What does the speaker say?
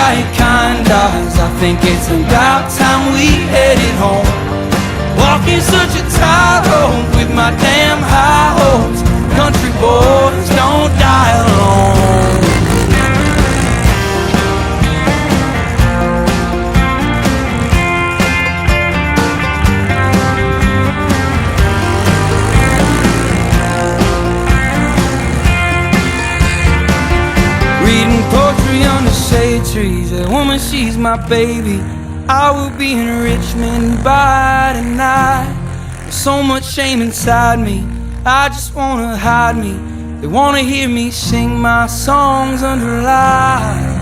right kind eyes. I think it's about time we headed home. Walking such a tightrope with my damn high hopes. Country boys don't die alone. Reading poetry under shade trees. That woman, she's my baby. I will be in Richmond by tonight. There's so much shame inside me, I just wanna hide me. They wanna hear me sing my songs under light.